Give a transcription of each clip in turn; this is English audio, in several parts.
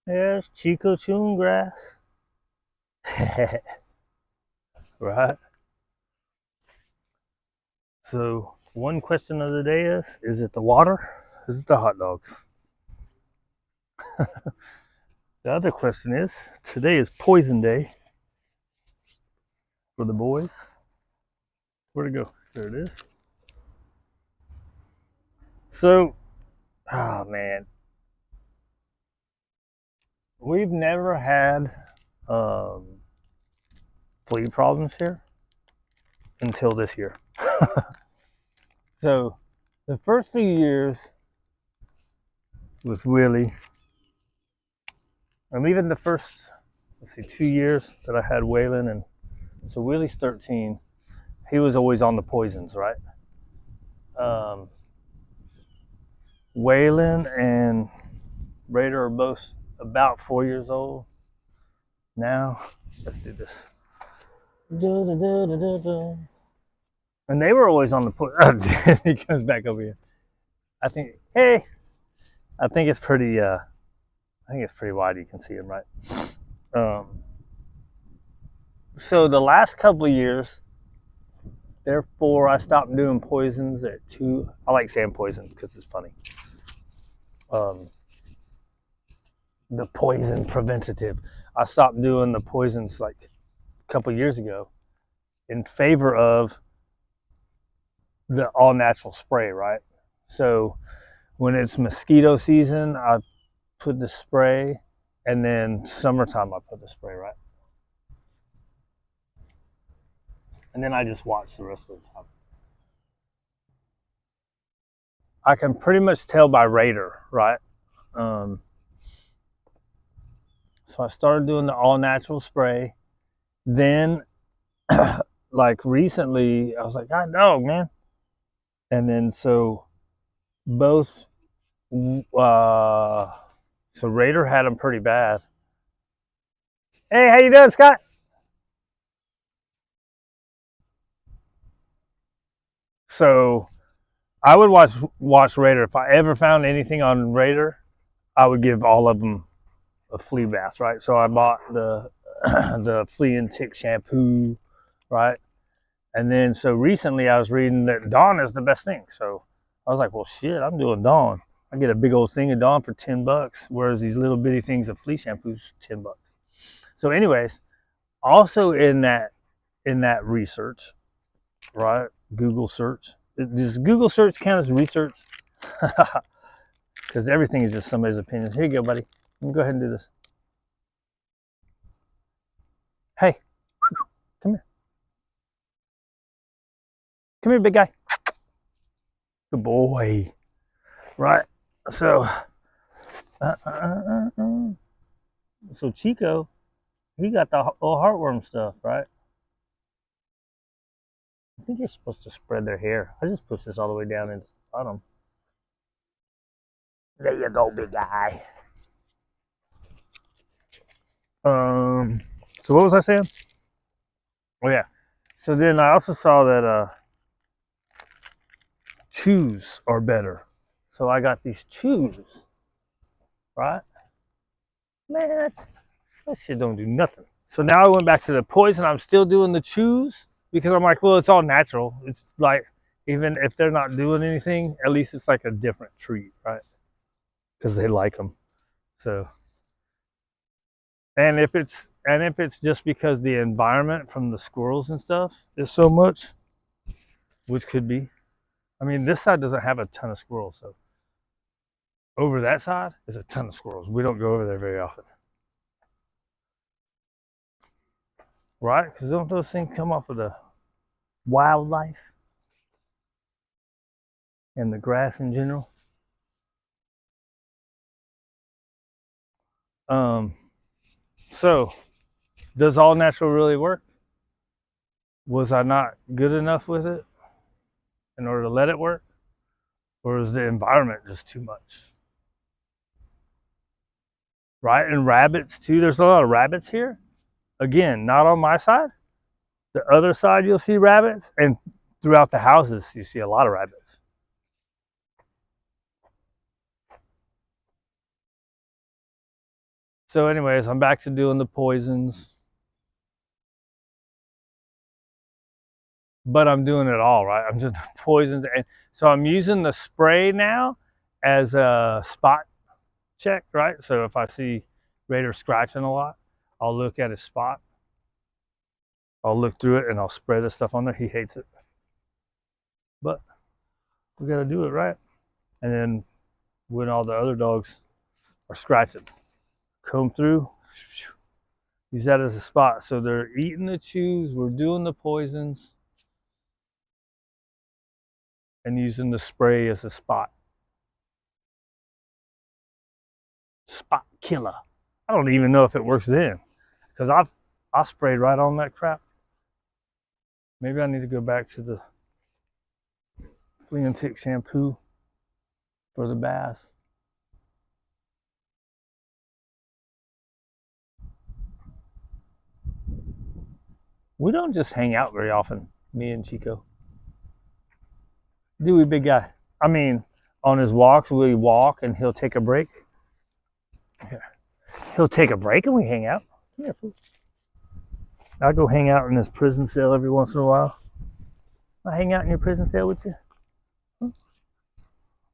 There's Chico chewing grass. Right? So, one question of the day is it the water? Is it the hot dogs? The other question is today is poison day for the boys. Where'd it go? There it is. So, oh man, we've never had um, flea problems here until this year. So, the first few years with Willie, and even the first, let's see, 2 years that I had Waylon, and so Willie's 13. He was always on the poisons, right? Um, Waylon and Raider are both about 4 years old now. Let's do this. And they were always on the poison. He comes back over here. I think, hey, I think it's pretty. I think it's pretty wide. You can see him, right? Um, so the last couple of years, therefore, I stopped doing poisons at 2. I like saying poison because it's funny. Um, the poison preventative. I stopped doing the poisons like a couple of years ago in favor of the all natural spray, right? So when it's mosquito season, I put the spray, and then summertime I put the spray, right? And then I just watch the rest of the time. I can pretty much tell by Raider, right? Um, so I started doing the all natural spray. Then, like recently, I was like, God dog, man. And then so both, so Raider had them pretty bad. Hey, how you doing, Scott? So I would watch Raider. If I ever found anything on Raider, I would give all of them a flea bath, right? So I bought the the flea and tick shampoo, right? And then so recently I was reading that Dawn is the best thing. So I was like, well, shit, I'm doing Dawn. I get a big old thing of Dawn for $10, whereas these little bitty things of flea shampoos $10. So, anyways, also in that research, right? Google search. Does Google search count as research? Because everything is just somebody's opinion. Here you go, buddy. You can go ahead and do this. Hey, come here. Come here, big guy. Good boy. Right. So, uh, uh, uh, uh. so Chico, he got the little heartworm stuff, right? I think you're supposed to spread their hair. I just push this all the way down into the bottom. There you go, big guy. Um. So what was I saying? Oh yeah. So then I also saw that chews are better. So I got these chews, right? Man, that shit don't do nothing. So now I went back to the poison. I'm still doing the chews because I'm like, well, it's all natural. It's like even if they're not doing anything, at least it's like a different treat, right? Because they like them. So, and if it's just because the environment from the squirrels and stuff is so much, which could be. I mean, this side doesn't have a ton of squirrels, so over that side is a ton of squirrels. We don't go over there very often, right? Because don't those things come off of the wildlife and the grass in general? Um, so does all natural really work? Was I not good enough with it in order to let it work? Or is the environment just too much? Right? And rabbits too. There's a lot of rabbits here. Again, not on my side. The other side you'll see rabbits, and throughout the houses you see a lot of rabbits. So anyways, I'm back to doing the poisons. But I'm doing it all, right? I'm just poisons. And so I'm using the spray now as a spot check, right? So if I see Raider scratching a lot, I'll look at his spot. I'll look through it and I'll spray the stuff on there. He hates it. But we got to do it right. And then when all the other dogs are scratching, comb through, use that as a spot. So they're eating the chews, we're doing the poisons, and using the spray as a spot. Spot killer. I don't even know if it works then, because I sprayed right on that crap. Maybe I need to go back to the flea and tick shampoo for the bath. We don't just hang out very often, me and Chico. Do we, big guy? I mean, on his walks, we walk and he'll take a break. He'll take a break and we hang out. Come here, fool. I go hang out in this prison cell every once in a while. I hang out in your prison cell with you. Huh?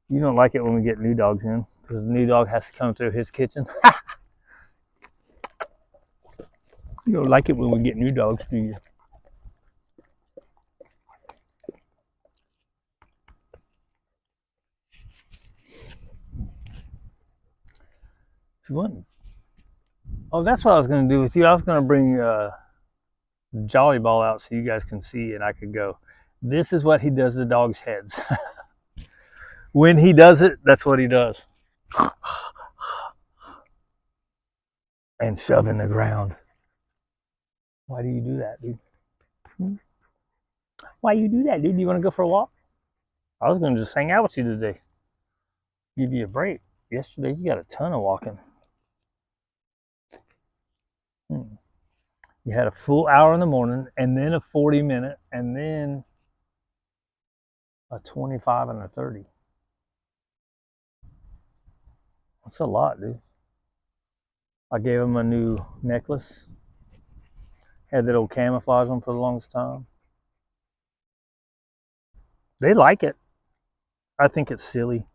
You don't like it when we get new dogs in, because the new dog has to come through his kitchen. You don't like it when we get new dogs, do you? Oh, that's what I was going to do with you. I was going to bring Jolly Ball out so you guys can see, and I could go, this is what he does to dogs' heads. When he does it, that's what he does. And shove in the ground. Why do you do that, dude? Why you do that, dude? You want to go for a walk? I was going to just hang out with you today. Give you a break. Yesterday, you got a ton of walking. You had a full hour in the morning, and then a 40-minute, and then a 25 and a 30. That's a lot, dude. I gave him a new necklace. Had that old camouflage on for the longest time. They like it. I think it's silly.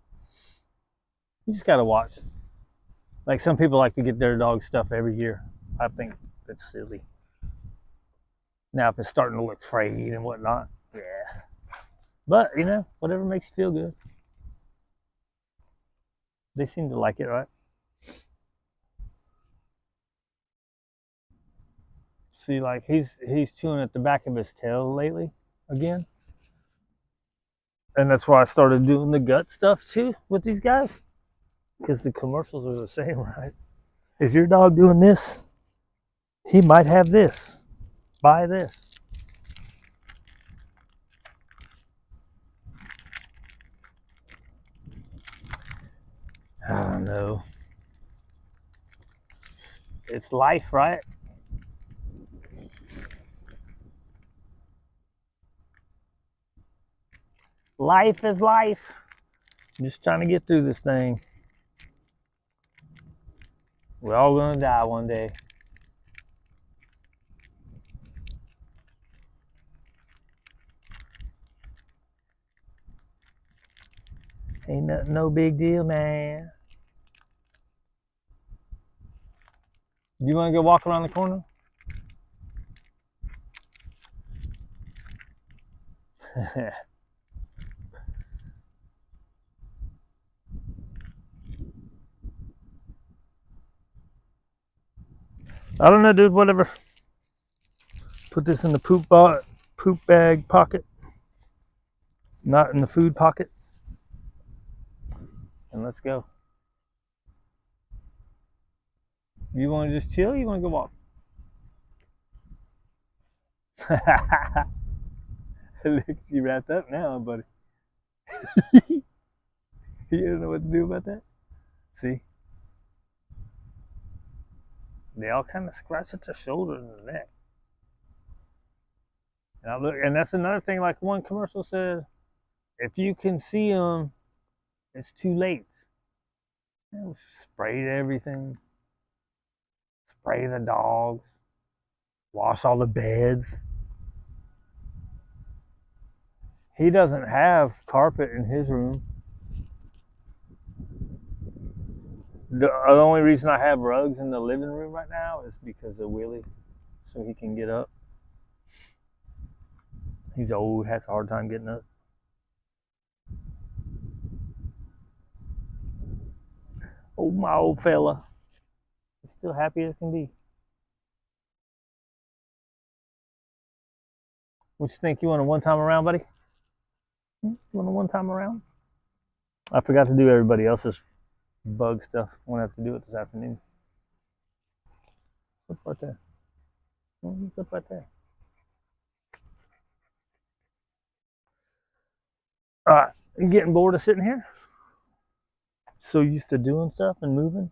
You just gotta watch. Like some people like to get their dog stuff every year. I think it's silly. Now if it's starting to look frayed and whatnot, yeah. But you know, whatever makes you feel good. They seem to like it, right? See, like he's chewing at the back of his tail lately again. And that's why I started doing the gut stuff too with these guys. Because the commercials are the same, right? Is your dog doing this? He might have this. Buy this. I don't know. It's life, right? Life is life. I'm just trying to get through this thing. We're all gonna die one day. Ain't nothing, no big deal, man. You wanna go walk around the corner? I don't know, dude. Whatever. Put this in the poop bag pocket, not in the food pocket, and let's go. You want to just chill? Or you want to go walk? Look, you wrapped up now, buddy. You don't know what to do about that. See, they all kind of scratch at the shoulder and the neck. And I look, and that's another thing. Like one commercial said, if you can see them, it's too late. You know, sprayed everything. spray the dogs, wash all the beds. He doesn't have carpet in his room. The only reason I have rugs in the living room right now is because of Willie, so he can get up. He's old, has a hard time getting up. Oh, my old fella. He's still happy as can be. What you think? You want a one-time around, buddy? You want a one-time around? I forgot to do everybody else's bug stuff. I'm gonna have to do it this afternoon. What's up right there? What's up right there? All right, you getting bored of sitting here? So used to doing stuff and moving?